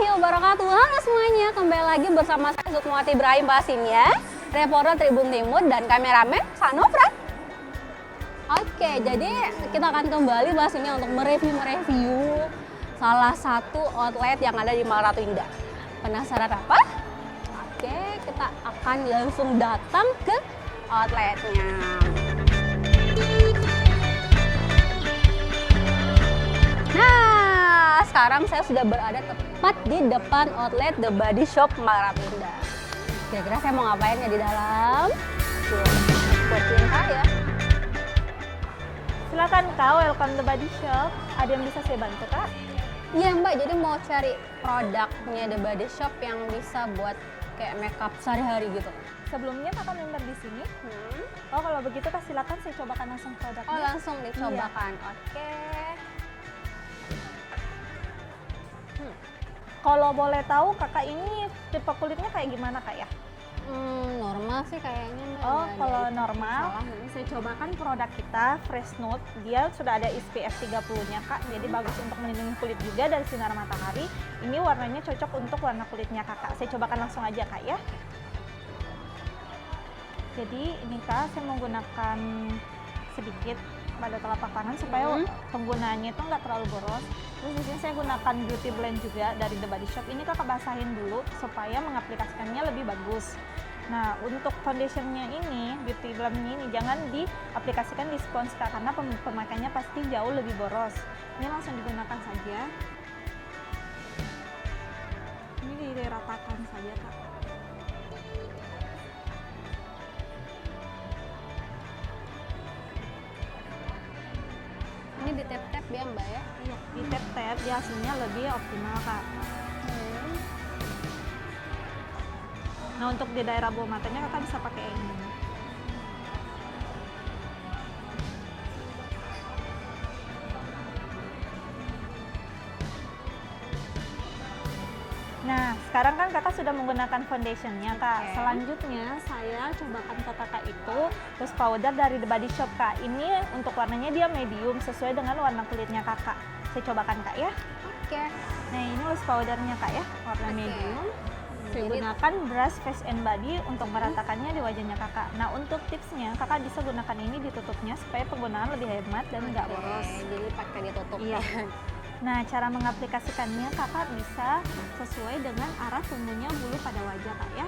warahmatullahi wabarakatuh. Halo semuanya, kembali lagi bersama saya Sukmawati Ibrahim pastinya, reporter Tribun Timur dan kameramen Sanofra. Oke, jadi kita akan kembali pastinya untuk mereview salah satu outlet yang ada di Maharatu Indah. Penasaran apa? Oke, kita akan langsung datang ke outletnya. Nah, sekarang saya sudah berada tepat di depan outlet The Body Shop Maharatu Indah. Kira-kira saya mau ngapain ya di dalam? Ikutin saya. Silakan Kak, welcome The Body Shop. Ada yang bisa saya bantu Kak? Iya Mbak, jadi mau cari produknya The Body Shop yang bisa buat kayak makeup sehari-hari gitu. Sebelumnya Kakak member di sini? Oh kalau begitu Kak, silakan saya cobakan langsung produknya. Oh langsung dicobakan, Iya. Oke. Kalau boleh tahu Kakak ini tipe kulitnya kayak gimana Kak ya? Normal sih kayaknya Mbak. Oh, Nggak kalau ada normal, masalah. saya cobakan produk kita Fresh Nude. Dia sudah ada SPF 30-nya Kak, jadi bagus untuk melindungi kulit juga dari sinar matahari. Ini warnanya cocok untuk warna kulitnya Kakak. Saya cobakan langsung aja Kak ya. Jadi ini Kak, saya menggunakan sedikit pada telapak tangan supaya penggunaannya itu nggak terlalu boros. Terus di sini saya gunakan beauty blend juga dari The Body Shop. Ini Kakak basahin dulu supaya mengaplikasikannya lebih bagus. Nah, untuk foundationnya ini, beauty blendnya ini jangan diaplikasikan di spons Kak, karena pemakaiannya pasti jauh lebih boros. Ini langsung digunakan saja. Ini diratakan saja Kak. Ini di tap-tap ya Mbak ya? Iya, di tap-tap dia hasilnya lebih optimal Kak. Nah, untuk di daerah bawah matanya Kakak bisa pakai ini. Nah, sekarang kan Kakak sudah menggunakan foundationnya Kak. Oke. Selanjutnya saya cobakan ke Kakak itu rose powder dari The Body Shop Kak. Ini untuk warnanya dia medium sesuai dengan warna kulitnya Kakak. Saya cobakan Kak ya. Oke. Nah, ini rose powdernya Kak ya, warna Oke. medium. Saya Jadi- gunakan brush face and body untuk meratakannya di wajahnya Kakak. Nah, untuk tipsnya Kakak bisa gunakan ini ditutupnya supaya penggunaan lebih hemat dan nggak Oke, boros. jadi pakai ditutup. Iya. Nah, cara mengaplikasikannya Kakak bisa sesuai dengan arah tumbuhnya bulu pada wajah Kak ya.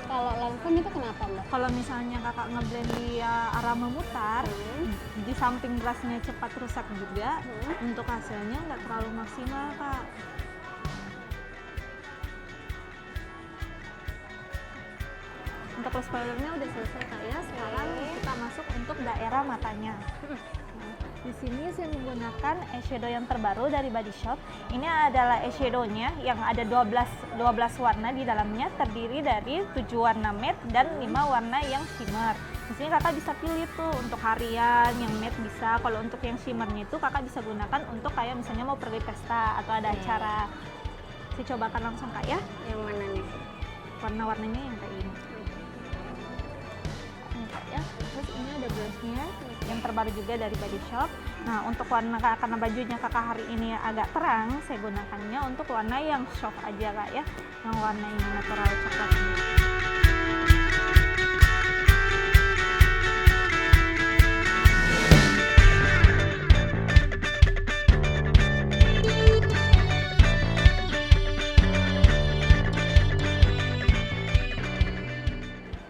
Kalau langsung itu kenapa Mbak? Kalau misalnya Kakak ngeblend di arah memutar, di samping brushnya cepat rusak juga, untuk hasilnya nggak terlalu maksimal Kak. Untuk rose powdernya udah selesai Kak ya. Sekarang kita masuk untuk daerah matanya. Nah, di sini saya menggunakan eyeshadow yang terbaru dari Body Shop. Ini adalah eyeshadownya yang ada 12 warna di dalamnya, terdiri dari 7 warna matte dan 5 warna yang shimmer. Di sini Kakak bisa pilih tuh untuk harian, yang matte bisa. Kalau untuk yang shimmernya itu Kakak bisa gunakan untuk kayak misalnya mau pergi pesta atau ada acara. Saya cobakan langsung Kak ya. Yang mana nih? Warna-warnanya yang kayak ini. Ya. Terus ini ada blushnya yang terbaru juga dari Body Shop. Nah, untuk warna karena bajunya Kakak hari ini agak terang, saya gunakannya untuk warna yang soft aja Kak ya, yang warna yang natural coklat.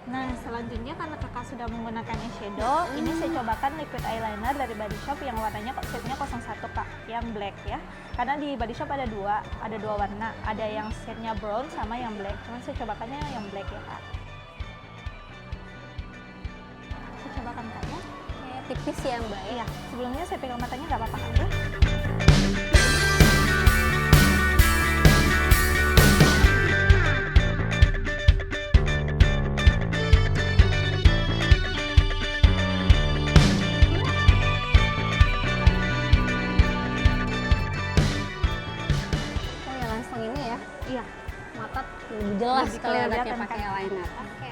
Nah, selanjutnya karena Kakak sudah menggunakan eyeshadow, ini saya cobakan liquid eyeliner dari Body Shop yang warnanya setnya 01 Kak, yang black ya. Karena di Body Shop ada dua warna, ada yang shade-nya brown sama yang black. Cuman saya cobakannya yang black ya Kak. Saya cobakan Kak ya. Kayak tipis ya Mbak ya? Iya, sebelumnya saya pegang matanya nggak apa-apa Kak ya. Oh ya langsung ini ya, Iya. mata lebih jelas Lebih kelihatannya kelihatan pakai kan? eyeliner. Oke.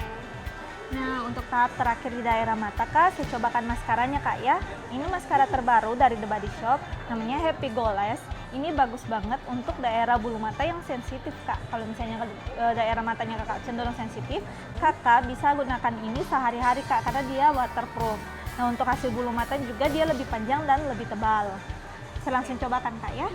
Nah, untuk tahap terakhir di daerah mata Kak, saya cobakan maskaranya Kak ya. Ini maskara terbaru dari The Body Shop, namanya Happy Glow Lash. Ini bagus banget untuk daerah bulu mata yang sensitif Kak. Kalau misalnya daerah matanya Kakak cenderung sensitif, Kakak bisa gunakan ini sehari-hari Kak, karena dia waterproof. Nah, untuk hasil bulu mata juga dia lebih panjang dan lebih tebal. Saya langsung cobakan Kak ya.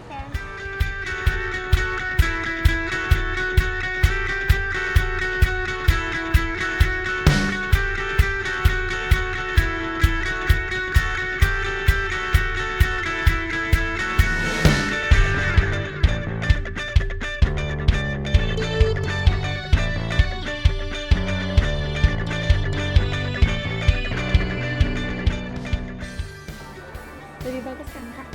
Lebih bagus kan Kak?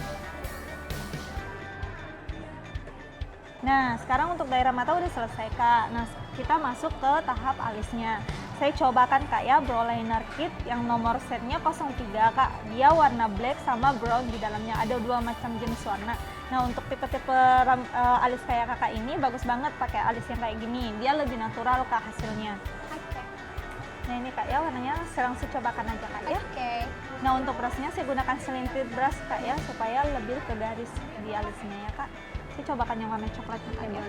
Nah, sekarang untuk daerah mata udah selesai Kak. Nah, kita masuk ke tahap alisnya. Saya cobakan Kak ya brow liner kit yang nomor setnya 03 Kak. Dia warna black sama brown di dalamnya. Ada dua macam jenis warna. Nah, untuk tipe-tipe alis kayak Kakak ini bagus banget pakai alis yang kayak gini. Dia lebih natural Kak hasilnya. Nah, ini Kak ya warnanya, saya langsung cobakan aja Kak ya. Nah, untuk brushnya saya gunakan slanted brush Kak ya, supaya lebih ke garis di alisnya ya Kak. Saya cobakan yang warna coklat Kak ya.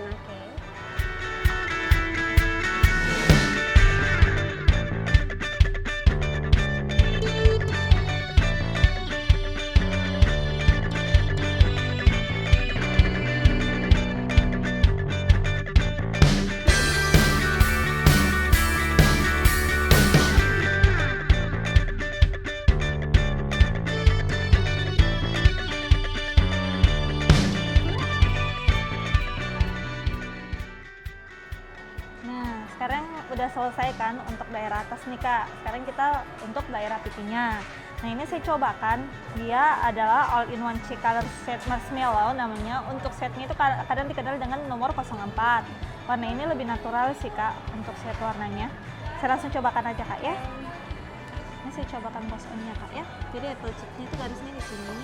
Nah, sekarang udah selesai kan untuk daerah atas nih Kak. Sekarang kita untuk daerah pipinya. Nah, ini saya cobakan. Dia adalah all-in-one cheek color set marshmallow namanya. Untuk setnya itu kadang dikenal dengan nomor 04. Warna ini lebih natural sih Kak untuk set warnanya. Saya langsung cobakan aja Kak ya. Ini saya cobakan boss on-nya Kak ya. Jadi apple cheeknya itu garisnya di sini.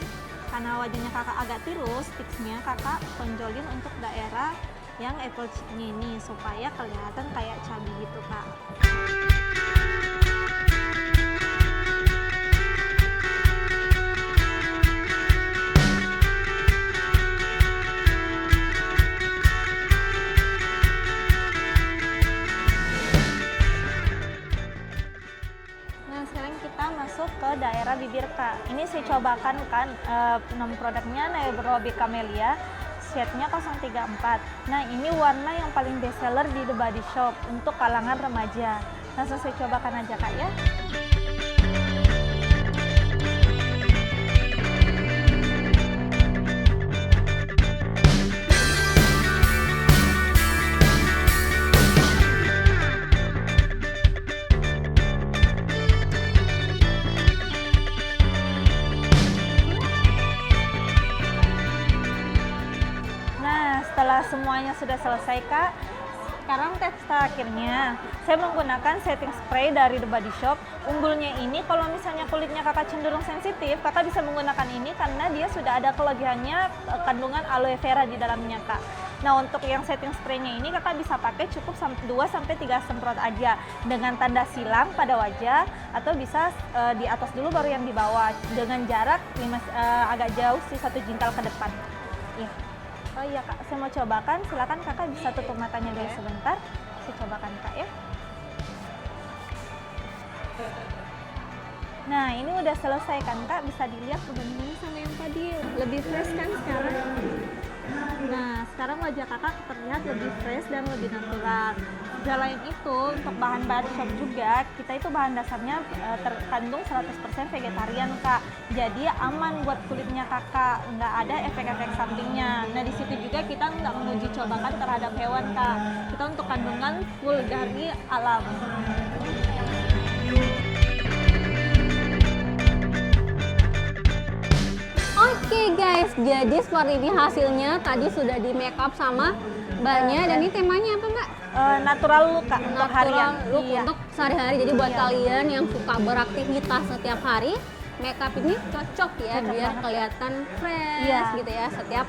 Karena wajahnya Kakak agak tirus, tipsnya Kakak tonjolin untuk daerah yang apple cheeknya ini supaya kelihatan kayak cabi gitu Kak. Nah, sekarang kita masuk ke daerah bibir Kak. Ini saya cobakan kan nama produknya Nairobi Camellia. Shade-nya 034. Nah, ini warna yang paling best seller di The Body Shop untuk kalangan remaja. Langsung saya cobakan aja Kak ya. Setelah semuanya sudah selesai Kak, sekarang tips terakhirnya saya menggunakan setting spray dari The Body Shop. Unggulnya ini kalau misalnya kulitnya Kakak cenderung sensitif, Kakak bisa menggunakan ini karena dia sudah ada kelebihannya kandungan aloe vera di dalamnya Kak. Nah, untuk yang setting spraynya ini Kakak bisa pakai cukup 2-3 semprot aja dengan tanda silang pada wajah, atau bisa di atas dulu baru yang di bawah dengan jarak agak jauh sih 1 jengkal ke depan. Iya. Oh iya Kak, saya mau cobakan. Silakan Kakak bisa tutup matanya dulu sebentar. Saya cobakan Kak ya. Nah, ini udah selesai kan Kak, bisa dilihat perbandingannya sama yang tadi. Lebih fresh kan sekarang? Nah, sekarang wajah Kakak terlihat lebih fresh dan lebih natural. Selain itu, untuk bahan Body Shop juga, kita itu bahan dasarnya terkandung 100% vegetarian Kak. Jadi aman buat kulitnya Kakak, nggak ada efek-efek sampingnya. Nah, di situ juga kita nggak menguji cobakan terhadap hewan Kak. Kita untuk kandungan full dari alam. Oke guys, jadi seperti ini hasilnya. Tadi sudah di make up sama Mbaknya, dan ini temanya apa Mbak? Natural look Kak, untuk harian. Look Iya. untuk sehari-hari. Jadi buat Iya. kalian yang suka beraktivitas setiap hari, make up ini cocok ya, Cocok biar banget. kelihatan fresh Iya. gitu ya setiap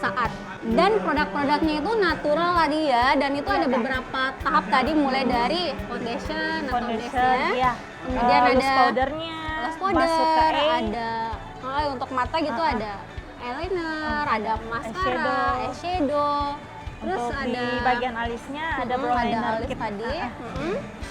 saat. Dan produk-produknya itu natural tadi ya, dan itu ada beberapa tahap tadi, mulai dari foundation atau base-nya, ya. kemudian Loose ada powdernya, loose masuk ke powder, eye, ada untuk mata gitu, ada eyeliner, ada mascara, eyeshadow, terus untuk ada di bagian alisnya ada brow ada liner alis kita. tadi.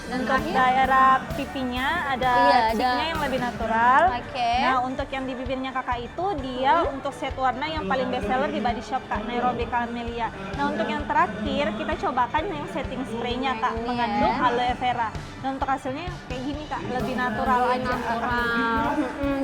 Dan Untuk terakhir, daerah pipinya ada Iya, cheeknya yang lebih natural. Oke. Nah, untuk yang di bibirnya kakak itu dia untuk set warna yang paling best seller di Body Shop Kak, Nairobi Camellia. Nah, untuk yang terakhir kita cobakan yang setting spraynya Kak, Ini mengandung ya. aloe vera. Dan untuk hasilnya kayak gini Kak, lebih natural aja. natural.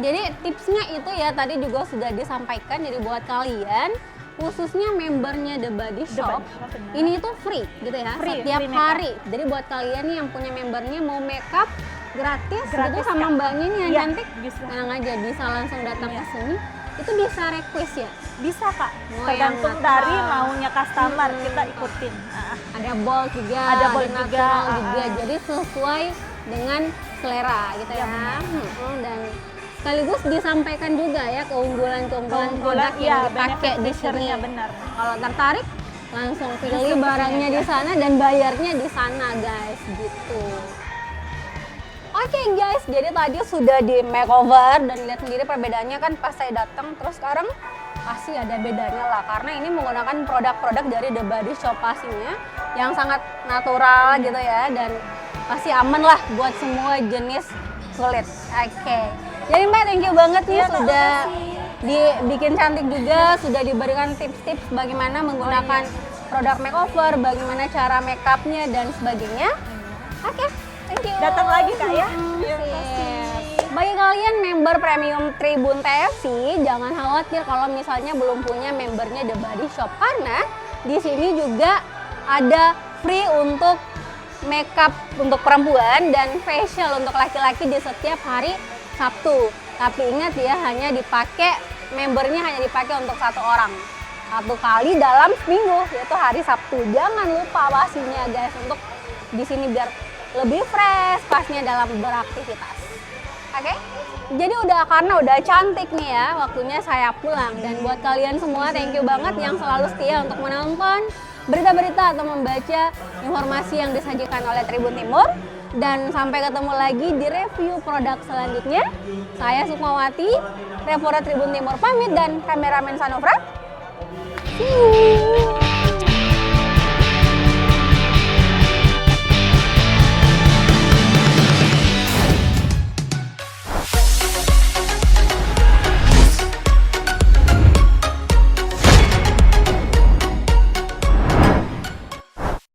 Jadi tipsnya itu ya tadi juga sudah disampaikan. Jadi buat kalian khususnya membernya The Body Shop, Shop, benar. ini itu free gitu ya, Free setiap makeup. hari. Jadi buat kalian nih yang punya membernya mau makeup gratis gitu Gratis, sama Kak. mbaknya nih yang Iya, cantik, bisa. tenang aja, bisa langsung datang Iya. ke sini. Itu bisa request ya, Bisa Kak, Oh, tergantung yang dari natural. maunya customer kita ikutin. ada bold juga, Ada bold natural juga, juga. Jadi sesuai dengan selera gitu ya. Dan sekaligus disampaikan juga ya keunggulan-keunggulan produk yang dipakai di sini. benar. Kalau tertarik langsung pilih barangnya di sana dan bayarnya di sana guys gitu. Oke guys, jadi tadi sudah di makeover dan lihat sendiri perbedaannya kan pas saya datang, terus sekarang pasti ada bedanya lah karena ini menggunakan produk-produk dari The Body Shop pastinya yang sangat natural gitu ya, dan pasti aman lah buat semua jenis kulit. Oke. Jadi Mbak, thank you banget nih Iya, Kak, sudah makasih. dibikin cantik juga, sudah diberikan tips-tips bagaimana menggunakan produk makeover, bagaimana cara makeupnya dan sebagainya. Oke, thank you. Datang lagi Kak ya. Sip. Terima kasih. Bagi kalian member premium Tribun TFC, jangan khawatir kalau misalnya belum punya membernya The Body Shop, karena di sini juga ada free untuk makeup untuk perempuan dan facial untuk laki-laki di setiap hari Sabtu. Tapi ingat ya, hanya dipakai, membernya hanya dipakai untuk satu orang. Satu kali dalam seminggu, yaitu hari Sabtu. Jangan lupa pastinya guys, untuk di sini biar lebih fresh pasnya dalam beraktivitas. Oke? Jadi karena udah cantik nih ya, waktunya saya pulang. Dan buat kalian semua, thank you banget yang selalu setia untuk menonton berita-berita atau membaca informasi yang disajikan oleh Tribun Timur. Dan sampai ketemu lagi di review produk selanjutnya. Saya Sukmawati, reporter Tribun Timur pamit, dan kameramen Sanofra. See you.